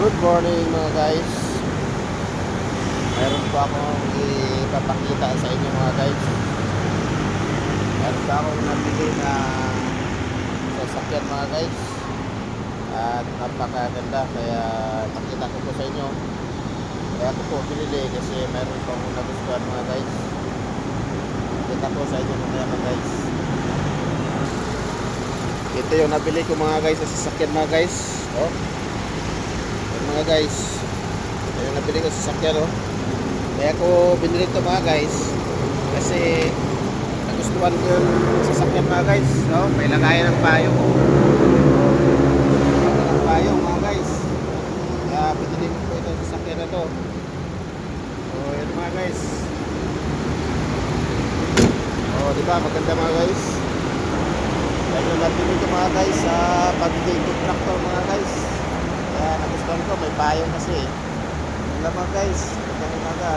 Good morning mga guys. Meron pa akong ipapakita sa inyo mga guys. Meron pa akong nabili na sasakyan mga guys. At napakaganda, kaya pakita ko po sa inyo. Kaya ako po pinili kasi meron pa akong nagustuhan mga guys. Pakita ko sa inyo mamaya mga guys. Ito yung nabili ko mga guys sa sasakyan mga guys. Oh, mga guys, ito yung nabili ko sa sasakyan. Oh, kaya ko binili ito mga guys kasi nagustuhan ko yung sasakyan mga guys. Oh, may lagayan ng payong. Ng payong mga guys. Kaya binili ko po ito sa sasakyan na to. So yun mga guys. Oh, di ba maganda mga guys. Kaya yung nabili ko mga guys sa pagiging tractor mga guys. Kaya nagustuhan ko, may payong kasi. Yun lang mga guys, magandang umaga.